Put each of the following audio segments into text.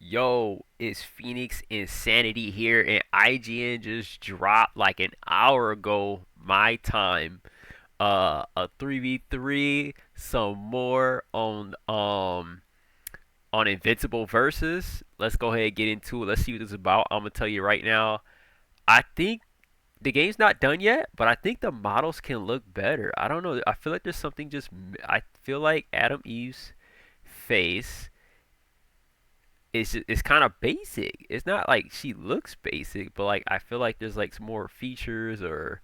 Yo, it's Phoenix Insanity here, and IGN just dropped like an hour ago my time. A 3v3, some more on Invincible versus. Let's go ahead and get into it. Let's see what this is about. I'm gonna tell you right now. I think the game's not done yet, but I think the models can look better. I don't know. I feel like there's something just. I feel like Adam Eve's face it's kind of basic. It's not like she looks basic, but like I feel like there's like some more features or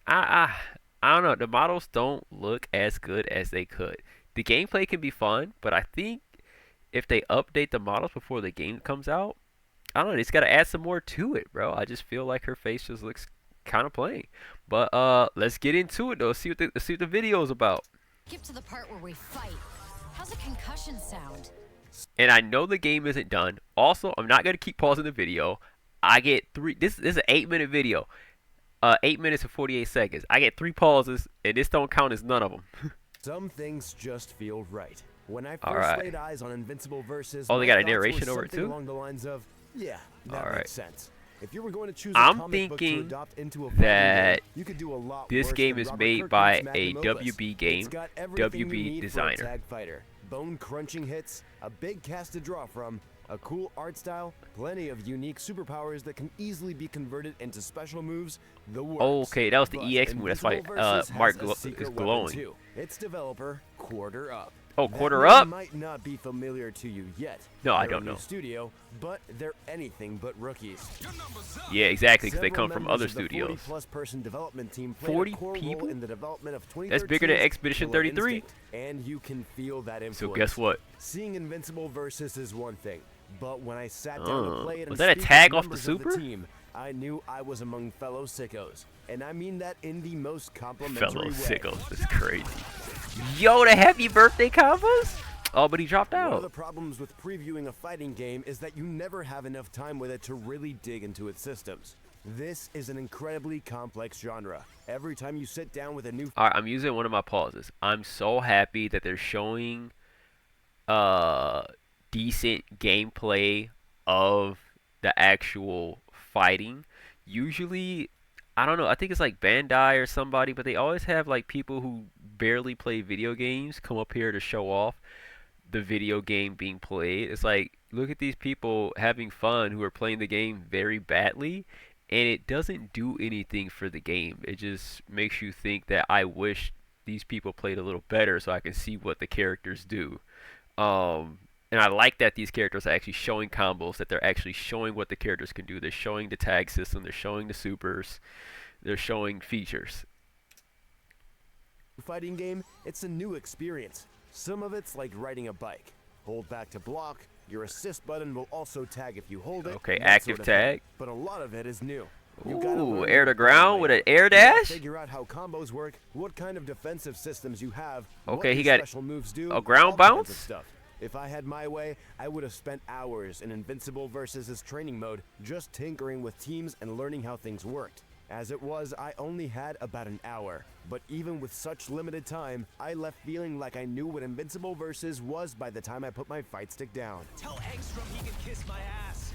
I I don't know. The models don't look as good as they could. The gameplay can be fun, but I think if they update the models before the game comes out, I don't know. It's got to add some more to it, bro. I just feel like her face just looks kind of plain. But let's get into it though. See what the video is about. Skip to the part where we fight. How's a concussion sound? And I know the game isn't done. Also, I'm not gonna keep pausing the video. I get three. This is an 8-minute video. 8 minutes and 48 seconds. I get 3 pauses, and this don't count as none of them. Some things just feel right. When I All first right. laid eyes on Invincible versus, Oh, they my got a thoughts were narration over it something too? along the lines of, yeah, that All right. makes sense. If you were going to choose a I'm comic book to thinking adopt into a fighting that game, you could do a lot this worse game than is Robert made by Kirkman's a magnum opus. WB game, It's got everything you WB need for a designer. tag fighter. Bone-crunching hits, a big cast to draw from, a cool art style, plenty of unique superpowers that can easily be converted into special moves. The works. Okay, that was the But EX move. That's why Invincible Versus Mark has a is secret weapon glowing. too. Its developer, Quarter Up. Oh, That Quarter name Up? might not be familiar to you yet. No, I They're a don't new know. Studio, but they're anything but rookies. Yeah, exactly, because they Several come from members other of the studios. 40-plus person development team played 40 a core people? role in the development of 2013's That's bigger than Expedition Killer 33. Instinct, and you can feel that influence. So guess what? Seeing Invincible versus is one thing, but when I sat down to play it Was and that a speak with tag off the members of super? team, I knew I was among fellow sickos, and I mean that in the most complimentary Fellow way. sickos. That's crazy. Yo, the happy birthday combos? Oh, but he dropped One of out. the problems with previewing a fighting game is that you never have enough time with it to really dig into its systems. This is an incredibly complex genre. Every time you sit down with a new Alright, I'm using one of my pauses. I'm so happy that they're showing decent gameplay of the actual fighting. Usually, I don't know, I think it's like Bandai or somebody, but they always have like people who barely play video games come up here to show off the video game being played. It's like, look at these people having fun who are playing the game very badly, and it doesn't do anything for the game. It just makes you think that I wish these people played a little better so I can see what the characters do. And I like that these characters are actually showing combos, that they're actually showing what the characters can do. They're showing the tag system, they're showing the supers, they're showing features. fighting game, it's a new experience. Some of it's like riding a bike. Hold back to block. Your assist button will also tag if you hold it. Okay, that active sort of tag. thing. But a lot of it is new. You gotta Ooh, learn air to the hard ground way. with an air You gotta dash? Figure out how combos work, what kind of defensive systems you have. Okay, what he your got special moves do, a ground all kinds of bounce? stuff. If I had my way, I would have spent hours in Invincible versus his training mode, just tinkering with teams and learning how things worked. As it was, I only had about an hour, but even with such limited time, I left feeling like I knew what Invincible versus was by the time I put my fight stick down. Tell Engstrom he can kiss my ass.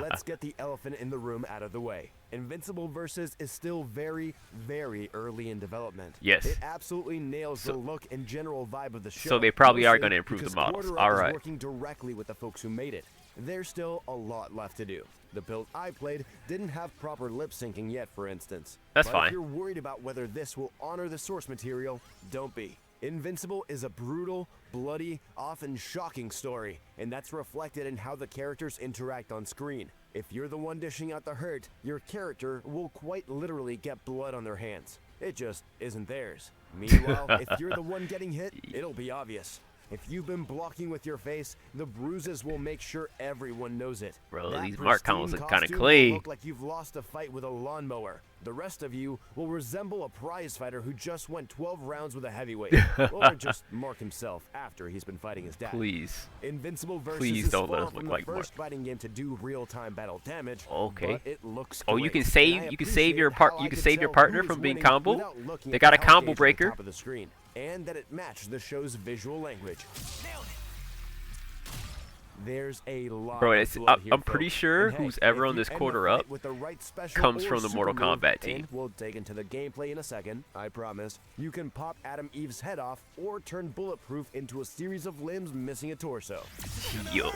Let's get the elephant in the room out of the way. Invincible versus is still very, very early in development. Yes. It absolutely nails So- the look and general vibe of the show. So they probably are mostly gonna improve the because models. Quarter Up All is right. working directly with the folks who made it. There's still a lot left to do. The build I played didn't have proper lip syncing yet, for instance. That's But fine. if you're worried about whether this will honor the source material, don't be. Invincible is a brutal, bloody, often shocking story, and that's reflected in how the characters interact on screen. If you're the one dishing out the hurt, your character will quite literally get blood on their hands. It just isn't theirs. Meanwhile, if you're the one getting hit, it'll be obvious. If you've been blocking with your face, the bruises will make sure everyone knows it. Bro, That these mark pristine combos look kinda costume clean. will look like you've lost a fight with a lawnmower. The rest of you will resemble a prize fighter who just went 12 rounds with a heavyweight, or just Mark himself after he's been fighting his dad. Please. Invincible versus Please is don't let far us look from like the Mark. first fighting game to do real-time battle damage. Okay. But it looks Oh, you great, can and save I you can save your appreciate how I you can could save your tell partner who from is being winning combo. without looking They at got the a combo gauge at the breaker. top of the screen, and that it matched the show's visual language. There's a lot Bro, of it's blood here, I'm pretty folks. And sure hey, who's ever if on you this end quarter the up fight with the right special comes or from the super Mortal move, Kombat team. and we'll dig into the gameplay in a second, I promise, you can pop Adam Eve's head off or turn Bulletproof into a series of limbs missing a torso. Yo.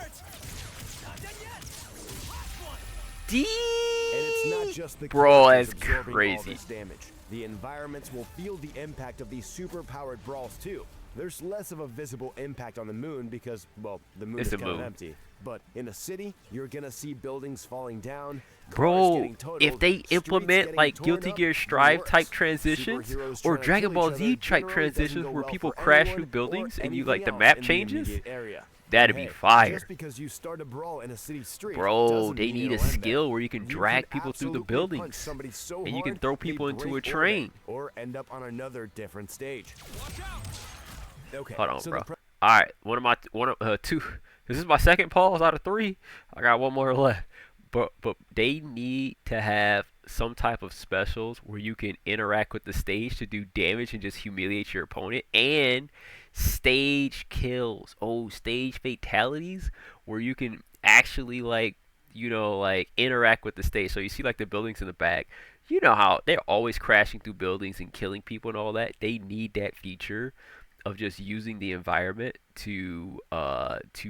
And it's not just the Bro, characters that's absorbing all crazy. this damage. The environments will feel the impact of these super-powered brawls too. There's less of a visible impact on the moon because, well, the moon It's is a kind of moon. empty. But in a city, you're gonna see buildings falling down, cars Bro, getting totaled, if they streets implement getting like torn Guilty up, Gear the Strive type works. transitions Superheroes or trying to Dragon kill Ball each other Z type generally doesn't transitions go where well people for crash anyone through or buildings and you like the anything map else in the changes, immediate area. that'd And be hey, fire. Just because you start a brawl in a city street, Bro, doesn't they mean need a it'll end there. skill where you can You drag people through the absolutely punch buildings somebody so and you can hard throw they people into a break train. orbit or end up on another different stage. Okay, Hold on, so bro. the All right, two. This is my second pause out of 3. I got one more left. But they need to have some type of specials where you can interact with the stage to do damage and just humiliate your opponent, and stage kills. Oh, stage fatalities where you can actually like like interact with the stage. So you see like the buildings in the back. You know how they're always crashing through buildings and killing people and all that. They need that feature of just using the environment to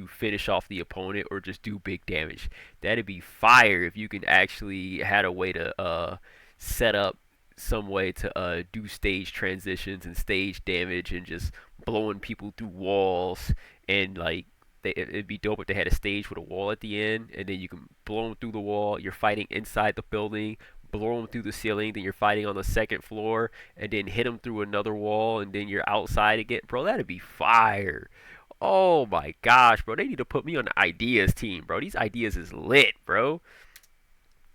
finish off the opponent or just do big damage. That'd be fire if you can actually had a way to set up some way to do stage transitions and stage damage and just blowing people through walls and like it'd be dope if they had a stage with a wall at the end and then you can blow them through the wall. You're fighting inside the building, blow them through the ceiling, then you're fighting on the second floor, and then hit them through another wall, and then you're outside again. Bro, that'd be fire. Oh my gosh, bro. They need to put me on the ideas team, bro. These ideas is lit, bro.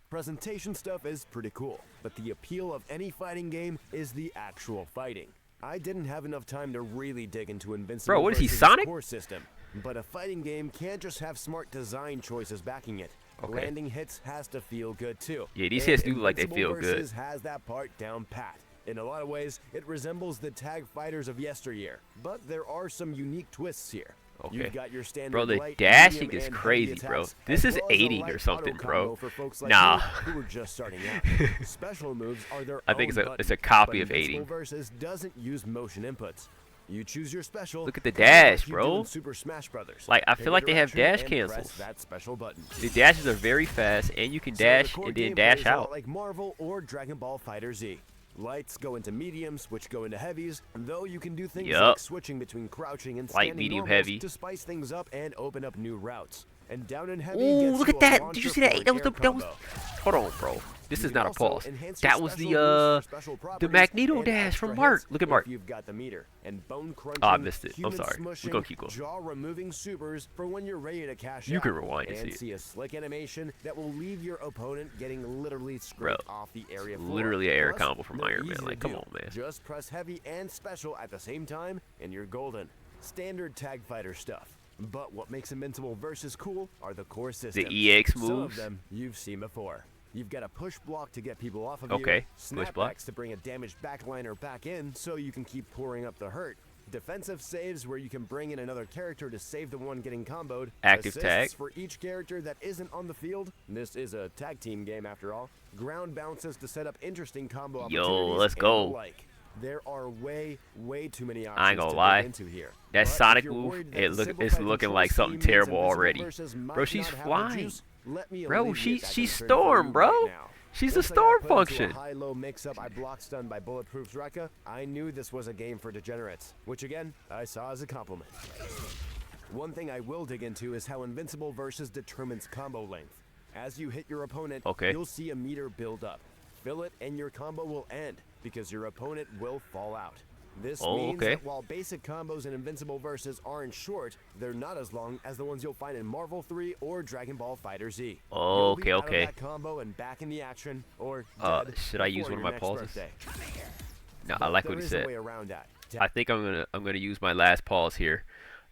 presentation stuff is pretty cool, but the appeal of any fighting game is the actual fighting. I didn't have enough time to really dig into Invincible Bro, what is he, versus Sonic? core system, but a fighting game can't just have smart design choices backing it. Okay. Landing hits has to feel good too. Yeah, these And hits do look like they Invincible feel good. versus has that part down pat. In a lot of ways, it resembles the tag fighters of yesteryear, but there are some unique twists here. Okay. You've got your standard Bro, the light, dashing medium, is and crazy, heavy bro. attacks, This as is well as a aiding light or something, auto bro. combo for folks like Nah. me who are just starting out. Special moves are their I think own button, it's a copy but of Invincible aiding. Versus doesn't use motion inputs. You choose your special. Look at the kinda like dash, you do bro. in Super Smash Brothers. Like, I Pick feel a like they have direction dash and press cancels. that special button. The dashes are very fast, and you can So dash the core and then gameplay dash is a lot out. like Marvel or Dragon Ball Fighter Z. Lights go into mediums, which go into heavies, though you can do things Yup. like switching between crouching and Light, standing medium, normals heavy. to spice things up and open up new routes. And down in heavy Ooh, gets look you at a that! Did launcher you see for that? an That was air that was. combo. Hold on, bro. This You is can not a also pause. enhance your That was special moves for special the properties Magneto and dash extra from Mark. hits Look at Mark. if you've got the meter. And bone crunching, Oh, I missed it. I'm human sorry. We're smushing, gonna keep going. jaw-removing supers for when you're ready to cash You out. can rewind and and see it. see a slick animation that will leave your opponent getting literally Bro, scraped off the area floor. literally an air Plus, combo from they're Iron Man. easy Like, to come do. on, man. Just press heavy and special at the same time, and you're golden. Standard tag fighter stuff. But what makes Invincible versus cool are the core systems. EX Some of moves? them you've seen before. You've got a push block to get people off of Okay, you, push block. snapbacks to bring a damaged backliner back in so you can keep pouring up the hurt, defensive saves where you can bring in another character to save the one getting comboed, Active assists tag. for each character that isn't on the field. This is a tag team game after all. Ground bounces to set up interesting combo Yo, opportunities let's and go. the like. There are way too many options I ain't gonna to lie. dig into here. That But if Sonic you're move, worried that it's the simplified looking control like something scheme means terrible Invincible already. versus Bro, might she's not have the flying. juice, let me Bro, alleviate that she's concern for Storm, you bro. right now. She's a Once I got Storm put into function. A high-low mix-up I block stun by Bulletproof's Rekka, I knew this was a game for degenerates, which again, I saw as a compliment. One thing I will dig into is how Invincible versus determines combo length. As you hit your opponent, Okay. you'll see a meter build up. Fill it and your combo will end, because your opponent will fall out. This Oh, means okay. that while basic combos in Invincible versus aren't short, they're not as long as the ones you'll find in Marvel 3 or Dragon Ball Fighter Z. Oh, You'll be okay, out of okay. that combo and back in the action, or dead should I use before one of your my next pauses? birthday. No, I But like there what he is a said. way around that. I think I'm gonna use my last pause here.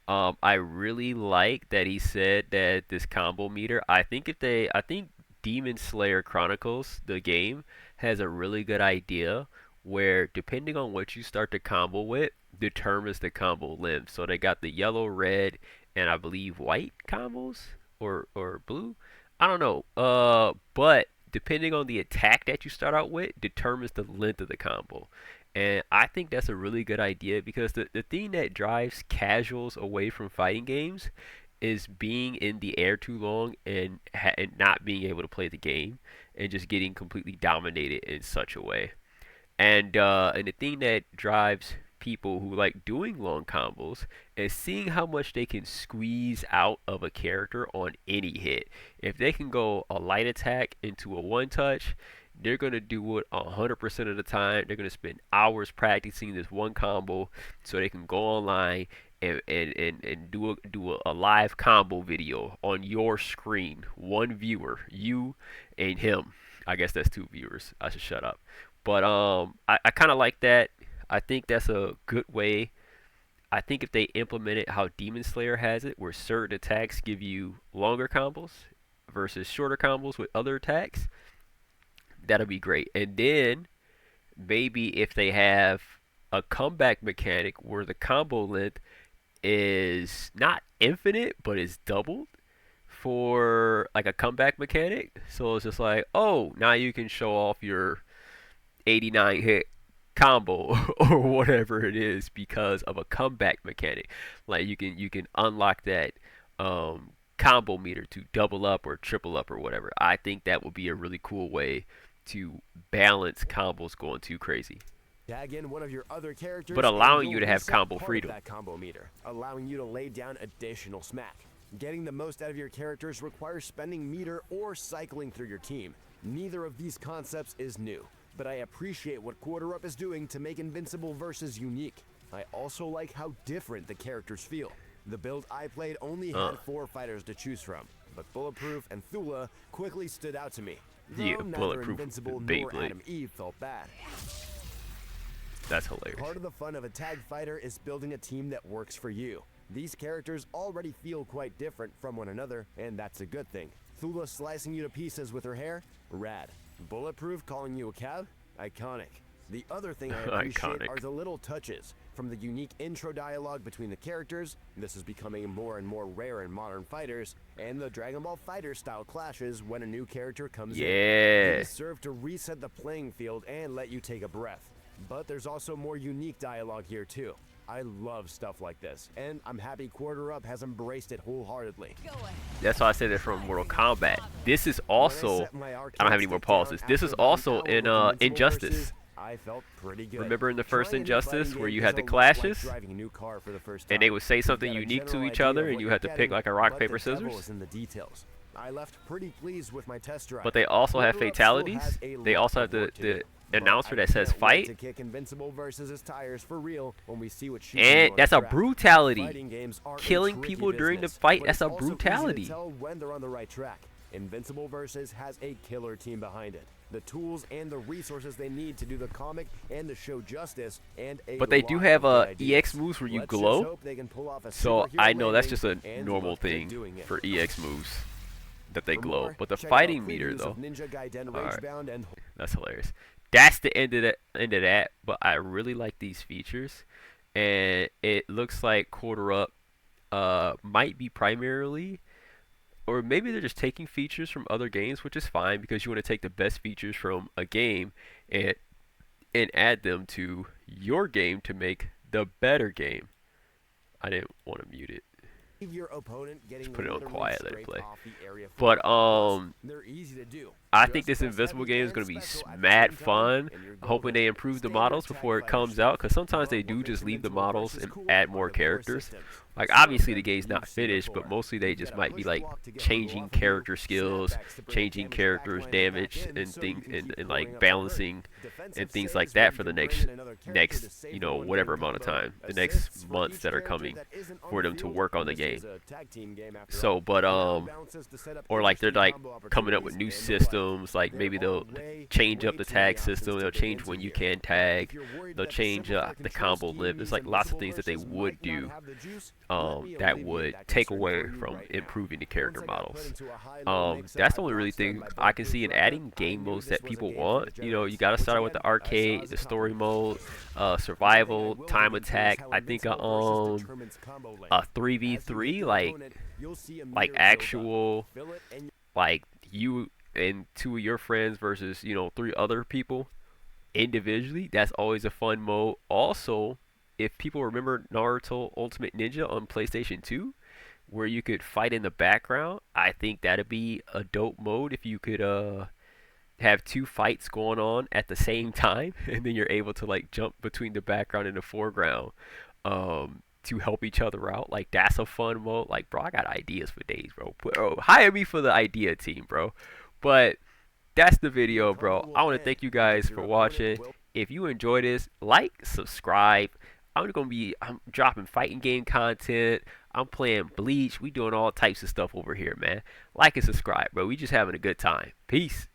I really like that he said that this combo meter. I think Demon Slayer Chronicles, the game, has a really good idea where depending on what you start the combo with determines the combo length. So they got the yellow, red, and I believe white combos or blue. I don't know. But depending on the attack that you start out with determines the length of the combo. And I think that's a really good idea because the thing that drives casuals away from fighting games is being in the air too long and not being able to play the game and just getting completely dominated in such a way. And the thing that drives people who like doing long combos is seeing how much they can squeeze out of a character on any hit. If they can go a light attack into a one touch, they're gonna do it 100% of the time. They're gonna spend hours practicing this one combo so they can go online and do a live combo video on your screen. One viewer, you and him. I guess that's two viewers. I should shut up. But I kind of like that. I think that's a good way. I think if they implement it how Demon Slayer has it, where certain attacks give you longer combos versus shorter combos with other attacks, that'll be great. And then maybe if they have a comeback mechanic where the combo length is not infinite but is doubled for like a comeback mechanic. So it's just like, oh, now you can show off your 89 hit combo or whatever it is because of a comeback mechanic. Like you can unlock that combo meter to double up or triple up or whatever. I think that would be a really cool way to balance combos going too crazy. Tag in one of your other characters, but and allowing you'll you to have reset combo part of freedom. that combo meter, allowing you to lay down additional smack. Getting the most out of your characters requires spending meter or cycling through your team. Neither of these concepts is new, but I appreciate what Quarter Up is doing to make Invincible versus unique. I also like how different the characters feel. The build I played only had 4 fighters to choose from, but Bulletproof and Thula quickly stood out to me. Yeah, Though neither Bulletproof Invincible nor Beyblade. Adam Eve felt bad. That's hilarious. Part of the fun of a tag fighter is building a team that works for you. These characters already feel quite different from one another, and that's a good thing. Thula slicing you to pieces with her hair? Rad. Bulletproof calling you a cab? Iconic. The other thing I appreciate Iconic. are the little touches. From the unique intro dialogue between the characters, this is becoming more and more rare in modern fighters, and the Dragon Ball Fighter style clashes when a new character comes in. Yeah. These serve to reset the playing field and let you take a breath. But there's also more unique dialogue here too. I love stuff like this, and I'm happy Quarter Up has embraced it wholeheartedly. That's why I said it from Mortal Kombat. This is also, I don't have any more pauses. This is also in Injustice. I felt pretty good. Remember in the first Trying a new Injustice fighting where game you is had the a lot like clashes, driving a new car for the first and they time. would say You've something got a unique to general each idea other, of and what you you're had to pick getting, like a rock, but paper, the devil scissors. is in the details. I left pretty pleased with my test drive. But they also have Quarter Up still fatalities. has a They lot also have of work to do, the but announcer I that says can't wait fight. to kick Invincible versus his tires for real when we see what she And that's a track. brutality. Fighting games are a Killing tricky people during the business, fight, but that's it's a also easy to brutality. tell when they're on the right track. Invincible versus has a killer team behind it. The tools and the resources they need to do the comic and the show justice, and a But they do lot have of good EX ideas. moves where you Let's just glow. hope they can pull off a So superhero I know that's landing just a and normal look good thing doing it. for EX moves that they For glow. more, But the check out fighting meter previews though, of Ninja Gaiden Alright. Ragebound and that's hilarious. That's the end of that. But I really like these features, and it looks like Quarter Up might be primarily, or maybe they're just taking features from other games, which is fine because you want to take the best features from a game and add them to your game to make the better game. I didn't want to mute it. leave your opponent getting put it on literally quiet, let it scraped play. off the area But floor. Plus, they're easy to do. I Just think this press Invincible heavy game is and going to be special at the mad same time, fun. and you're Hoping golden. they improve the Standard models tag before it fighter comes shit. out, because sometimes they But do what just makes leave the Invincible models versus and cool add are more the core characters. systems. Like Some of obviously the them game's not you've seen finished, but before. mostly they You just get a might be push like block to get changing people off of you, character skills, snapbacks to bring changing damage characters' back line damage back in and so you things can keep and pouring like up that hurt. balancing Defensive and things saves like where that you for the can bring next in another character to save the one whatever game amount of combo. time, the Assists next for months each that are character coming that isn't on for the them to field. work on the This game. is a tag team game after So, all. but There are bounces to set up or like they're instant like combo coming up with new opportunities and the like. systems, like There maybe are they'll way change up too the many tag options system, to they'll get change into when you here. can tag, If you're worried they'll that the change simplified the control combo scheme lift. There's means like lots of Invincible things that they versus would might not do have the juice, Let me that alleviate would that take concern away for you from right now. improving the Once character I got put models. into a high-low That's mix-up, the I only really bounced around thing my I can bulletproof see in record. adding I game knew modes that this was a people game for want. You degenerates, got to which start with again, the I saw arcade, as the a story compliment. mode, One thing I survival, will time get into is attack. how I think Invincible versus a determines combo length. a As you hit 3v3 your opponent, you'll see a like meter build up. actual Fill it and like you and two of your friends versus three other people individually. That's always a fun mode. Also, if people remember Naruto Ultimate Ninja on PlayStation 2, where you could fight in the background, I think that'd be a dope mode if you could have two fights going on at the same time, and then you're able to like jump between the background and the foreground to help each other out. Like that's a fun mode. Like bro, I got ideas for days, bro. Hire me for the idea team, bro. But that's the your video, combo bro. will I want to end thank you because guys your for opponent watching. will. If you enjoy this, like, subscribe. I'm dropping fighting game content. I'm playing Bleach. We doing all types of stuff over here, man. Like and subscribe, bro. We just having a good time. Peace.